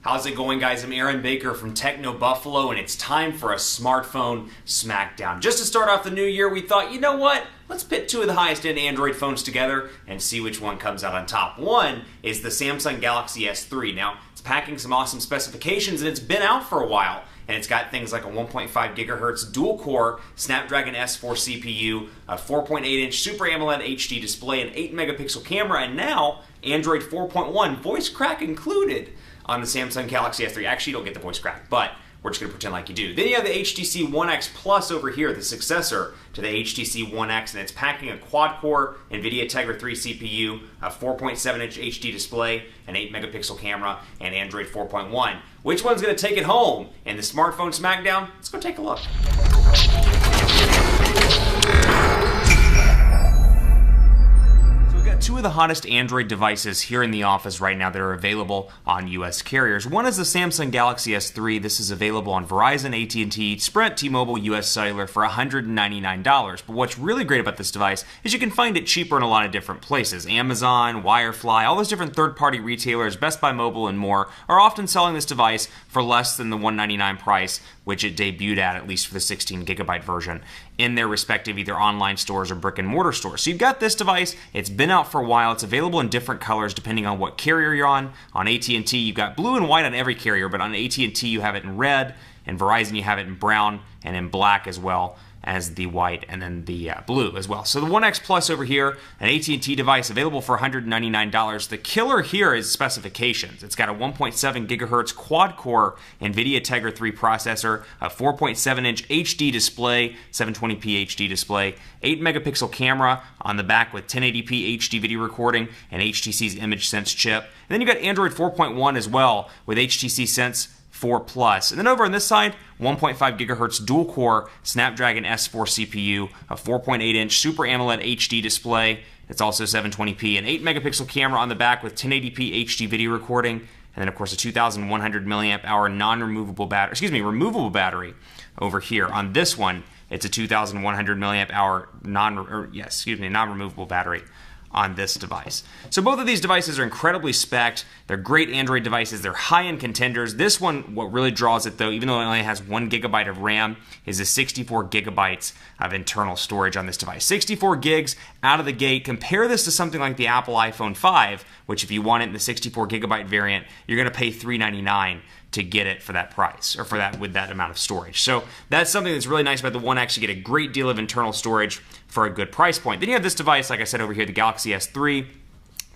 How's it going, guys? I'm Aaron Baker from Techno Buffalo, and it's time for a smartphone smackdown. Just to start off the new year, we thought, you know what? Let's pit two of the highest-end Android phones together and see which one comes out on top. One is the Samsung Galaxy S3. Now, it's packing some awesome specifications, and it's been out for a while. And it's got things like a 1.5 gigahertz dual-core Snapdragon S4 CPU, a 4.8-inch Super AMOLED HD display, an 8-megapixel camera, and now Android 4.1, voice crack included on the Samsung Galaxy S3. Actually, you don't get the voice crack, but we're just going to pretend like you do. Then you have the HTC One X Plus over here, the successor to the HTC One X, and it's packing a quad-core NVIDIA Tegra 3 CPU, a 4.7-inch HD display, an 8-megapixel camera, and Android 4.1. Which one's going to take it home in the smartphone smackdown? Let's go take a look. Two of the hottest Android devices here in the office right now that are available on US carriers. One is the Samsung Galaxy S3. This is available on Verizon, AT&T, Sprint, T-Mobile, US Cellular for $199. But what's really great about this device is you can find it cheaper in a lot of different places. Amazon, Wirefly, all those different third-party retailers, Best Buy Mobile and more, are often selling this device for less than the $199 price, which it debuted at least for the 16 gigabyte version, in their respective either online stores or brick and mortar stores. So you've got this device, it's been out for a while, it's available in different colors depending on what carrier you're on. On AT&T you've got blue and white on every carrier, but on AT&T you have it in red, and Verizon you have it in brown and in black as well as the white and then the blue as well. So the One X Plus over here, an AT&T device available for $199. The killer here is specifications. It's got a 1.7 gigahertz quad-core NVIDIA Tegra 3 processor, a 4.7-inch HD display, 720p HD display, 8-megapixel camera on the back with 1080p HD video recording, and HTC's ImageSense chip. And then you got Android 4.1 as well with HTC Sense 4 Plus. And then over on this side, 1.5 gigahertz dual-core Snapdragon S4 CPU, a 4.8-inch Super AMOLED HD display. It's also 720p, an 8-megapixel camera on the back with 1080p HD video recording, and then of course a 2,100 milliamp hour removable battery over here. On this one, it's a 2,100 milliamp hour non-removable battery on this device. So both of these devices are incredibly spec'd. They're great Android devices. They're high-end contenders. This one, what really draws it though, even though it only has 1 gigabyte of RAM, is the 64 gigabytes of internal storage on this device. 64 gigs out of the gate. Compare this to something like the Apple iPhone 5, which if you want it in the 64 gigabyte variant, you're going to pay $399 to get it for that price, or for that with that amount of storage. So that's something that's really nice about the One X. You get a great deal of internal storage for a good price point. Then you have this device, like I said over here, the Galaxy S3,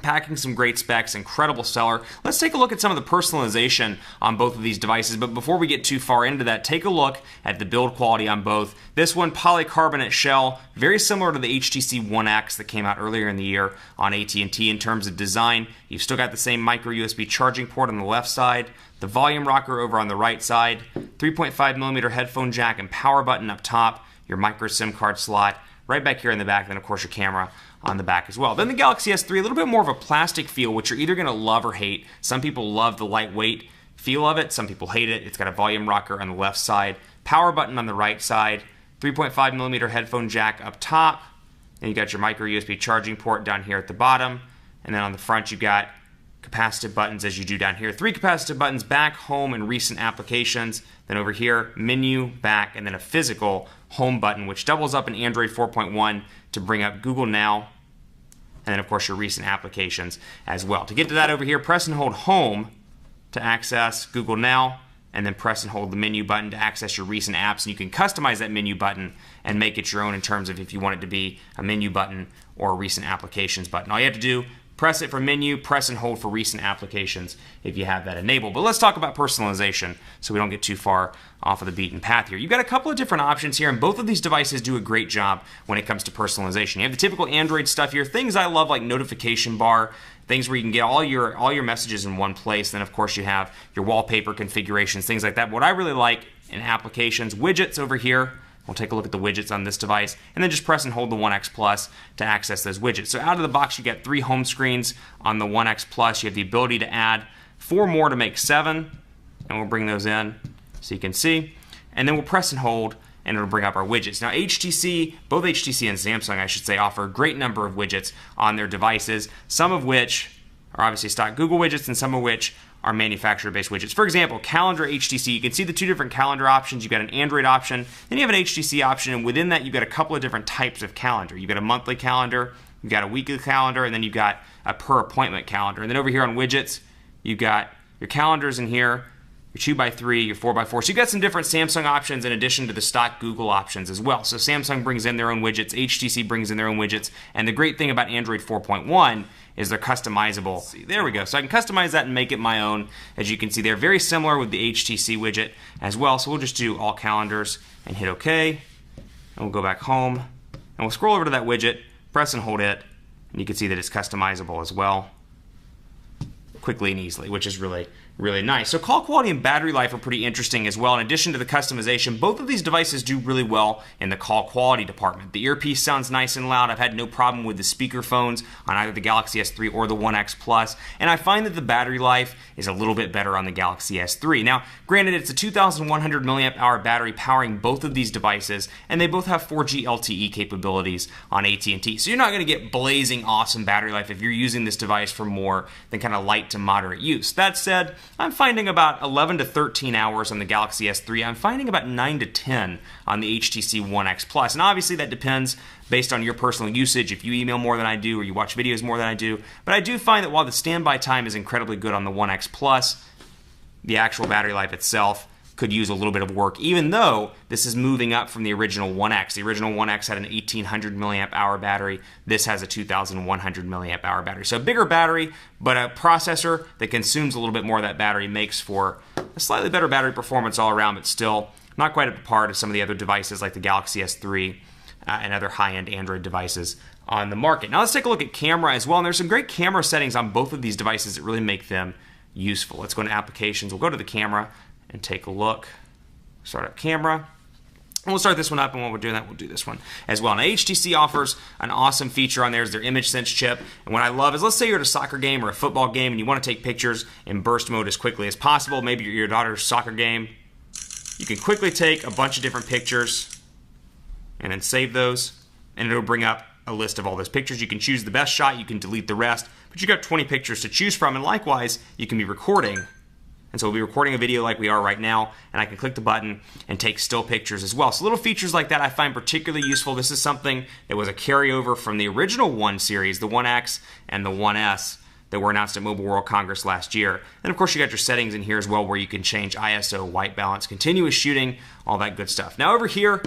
packing some great specs, incredible seller. Let's take a look at some of the personalization on both of these devices, but before we get too far into that, take a look at the build quality on both. This one, polycarbonate shell, very similar to the HTC One X that came out earlier in the year on AT&T in terms of design. You've still got the same micro USB charging port on the left side, the volume rocker over on the right side, 3.5mm headphone jack and power button up top, your micro SIM card slot right back here in the back, then of course your camera on the back as well. Then the Galaxy S3, a little bit more of a plastic feel, which you're either going to love or hate. Some people love the lightweight feel of it, some people hate it. It's got a volume rocker on the left side, power button on the right side, 3.5mm headphone jack up top, then you got your micro USB charging port down here at the bottom, and then on the front you've got capacitive buttons as you do down here. 3 capacitive buttons, back, home, and recent applications. Then over here, menu, back, and then a physical home button, which doubles up in Android 4.1 to bring up Google Now, and then of course your recent applications as well. To get to that over here, press and hold home to access Google Now, and then press and hold the menu button to access your recent apps, and you can customize that menu button and make it your own in terms of if you want it to be a menu button or a recent applications button. All you have to do, press it for menu, press and hold for recent applications if you have that enabled. But let's talk about personalization so we don't get too far off of the beaten path here. You've got a couple of different options here, and both of these devices do a great job when it comes to personalization. You have the typical Android stuff here, things I love like notification bar, things where you can get all your messages in one place. Then of course you have your wallpaper configurations, things like that. What I really like in applications, widgets over here. We'll take a look at the widgets on this device, and then just press and hold the One X Plus to access those widgets. So out of the box, you get 3 home screens on the One X Plus. You have the ability to add 4 more to make 7, and we'll bring those in so you can see. And then we'll press and hold, and it'll bring up our widgets. Now HTC, both HTC and Samsung, I should say, offer a great number of widgets on their devices, some of which are obviously stock Google widgets, and some of which are manufacturer-based widgets. For example, calendar HTC, you can see the two different calendar options. You've got an Android option, then you have an HTC option, and within that you've got a couple of different types of calendar. You've got a monthly calendar, you've got a weekly calendar, and then you've got a per appointment calendar. And then over here on widgets, you've got your calendars in here, your 2x3, your 4x4. So you've got some different Samsung options in addition to the stock Google options as well. So Samsung brings in their own widgets, HTC brings in their own widgets, and the great thing about Android 4.1 is they're customizable. See, there we go. So I can customize that and make it my own. As you can see, they're very similar with the HTC widget as well. So we'll just do all calendars and hit OK. And we'll go back home. And we'll scroll over to that widget, press and hold it, and you can see that it's customizable as well, quickly and easily, which is really nice. So call quality and battery life are pretty interesting as well. In addition to the customization, both of these devices do really well in the call quality department. The earpiece sounds nice and loud. I've had no problem with the speakerphones on either the Galaxy S3 or the One X Plus, and I find that the battery life is a little bit better on the Galaxy S3. Now, granted, it's a 2,100 milliamp hour battery powering both of these devices, and they both have 4G LTE capabilities on AT&T. So you're not going to get blazing awesome battery life if you're using this device for more than kind of light to moderate use. That said, I'm finding about 11 to 13 hours on the Galaxy S3. I'm finding about 9 to 10 on the HTC One X Plus. And obviously that depends based on your personal usage, if you email more than I do or you watch videos more than I do. But I do find that while the standby time is incredibly good on the One X Plus, the actual battery life itself could use a little bit of work, even though this is moving up from the original One X. The original One X had an 1,800 milliamp hour battery. This has a 2,100 milliamp hour battery. So a bigger battery, but a processor that consumes a little bit more of that battery makes for a slightly better battery performance all around, but still not quite up to par to some of the other devices like the Galaxy S3 and other high-end Android devices on the market. Now let's take a look at camera as well, and there's some great camera settings on both of these devices that really make them useful. Let's go into applications. We'll go to the camera and take a look. Start up camera. And we'll start this one up, and while we're doing that, we'll do this one as well. Now, HTC offers an awesome feature on there is their image sense chip. And what I love is, let's say you're at a soccer game or a football game and you want to take pictures in burst mode as quickly as possible. Maybe your daughter's soccer game. You can quickly take a bunch of different pictures and then save those, and it'll bring up a list of all those pictures. You can choose the best shot, you can delete the rest, but you've got 20 pictures to choose from, and likewise, you can be recording. And so we'll be recording a video like we are right now, and I can click the button and take still pictures as well. So little features like that I find particularly useful. This is something that was a carryover from the original One series, the One X and the One S, that were announced at Mobile World Congress last year. And of course you got your settings in here as well, where you can change ISO, white balance, continuous shooting, all that good stuff. Now over here,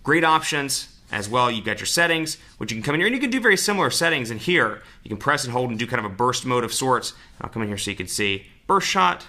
great options as well. You've got your settings, which you can come in here, and you can do very similar settings in here. You can press and hold and do kind of a burst mode of sorts. I'll come in here so you can see burst shot,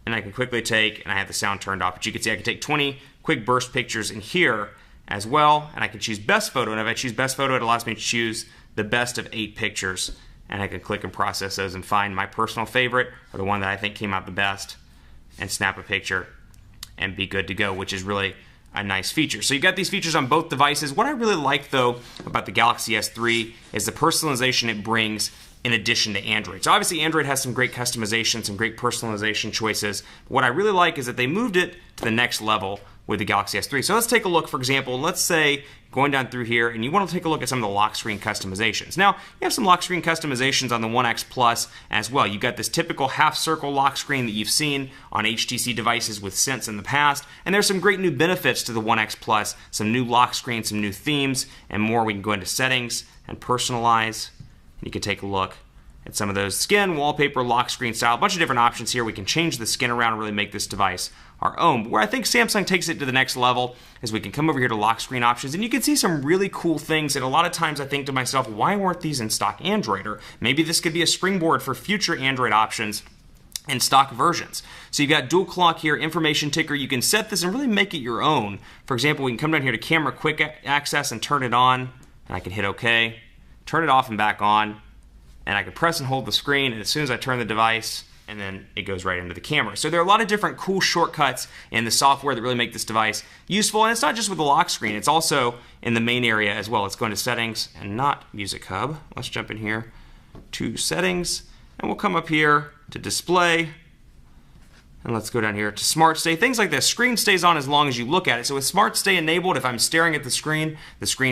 and I can quickly take, and I have the sound turned off, but you can see I can take 20 quick burst pictures in here as well, and I can choose best photo, and if I choose best photo, it allows me to choose the best of 8 pictures, and I can click and process those and find my personal favorite, or the one that I think came out the best, and snap a picture and be good to go, which is really a nice feature. So you've got these features on both devices. What I really like though about the Galaxy S3 is the personalization it brings in addition to Android. So obviously Android has some great customization, some great personalization choices. But what I really like is that they moved it to the next level with the Galaxy S3. So let's take a look, for example, let's say going down through here and you want to take a look at some of the lock screen customizations. Now, you have some lock screen customizations on the One X Plus as well. You've got this typical half circle lock screen that you've seen on HTC devices with Sense in the past, and there's some great new benefits to the One X Plus, some new lock screen, some new themes, and more. We can go into settings and personalize. You can take a look at some of those skin, wallpaper, lock screen style, a bunch of different options here. We can change the skin around and really make this device our own. But where I think Samsung takes it to the next level is we can come over here to lock screen options, and you can see some really cool things. And a lot of times I think to myself, why weren't these in stock Android? Or maybe this could be a springboard for future Android options in stock versions. So you've got dual clock here, information ticker. You can set this and really make it your own. For example, we can come down here to camera quick access and turn it on, and I can hit OK. Turn it off and back on, and I can press and hold the screen, and as soon as I turn the device, and then it goes right into the camera. So there are a lot of different cool shortcuts in the software that really make this device useful, and it's not just with the lock screen, it's also in the main area as well. Let's go into settings and not Music Hub. Let's jump in here to settings, and we'll come up here to display, and let's go down here to Smart Stay. Things like this. Screen stays on as long as you look at it. So with Smart Stay enabled, if I'm staring at the screen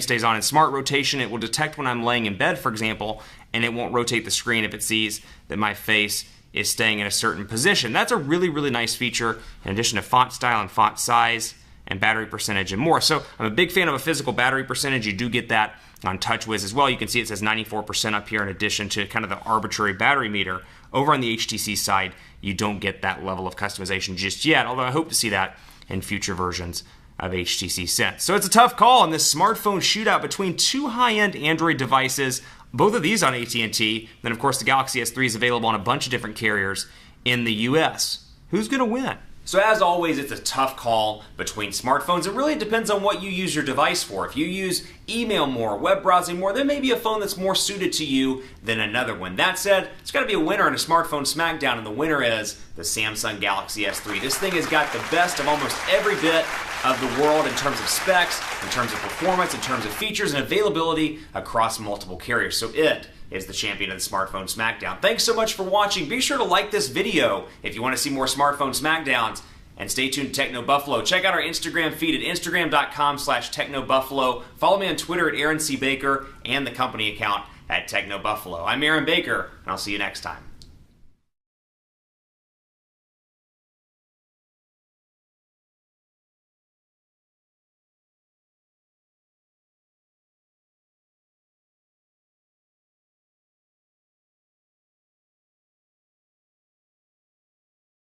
stays on. In Smart Rotation, it will detect when I'm laying in bed, for example, and it won't rotate the screen if it sees that my face is staying in a certain position. That's a really, really nice feature, in addition to font style and font size and battery percentage and more. So I'm a big fan of a physical battery percentage. You do get that on TouchWiz as well. You can see it says 94% up here in addition to kind of the arbitrary battery meter. Over on the HTC side, you don't get that level of customization just yet, although I hope to see that in future versions of HTC Sense. So it's a tough call in this smartphone shootout between two high-end Android devices, both of these on AT&T. Then, of course, the Galaxy S3 is available on a bunch of different carriers in the US. Who's going to win? So as always, it's a tough call between smartphones. It really depends on what you use your device for. If you use email more, web browsing more, there may be a phone that's more suited to you than another one. That said, it's got to be a winner in a smartphone smackdown, and the winner is the Samsung Galaxy S3. This thing has got the best of almost every bit of the world in terms of specs, in terms of performance, in terms of features and availability across multiple carriers. So it is the champion of the smartphone smackdown. Thanks so much for watching. Be sure to like this video if you want to see more smartphone smackdowns, and stay tuned to Techno Buffalo. Check out our Instagram feed at instagram.com/technobuffalo. Follow me on Twitter at Aaron C. Baker and the company account at Techno Buffalo. I'm Aaron Baker, and I'll see you next time.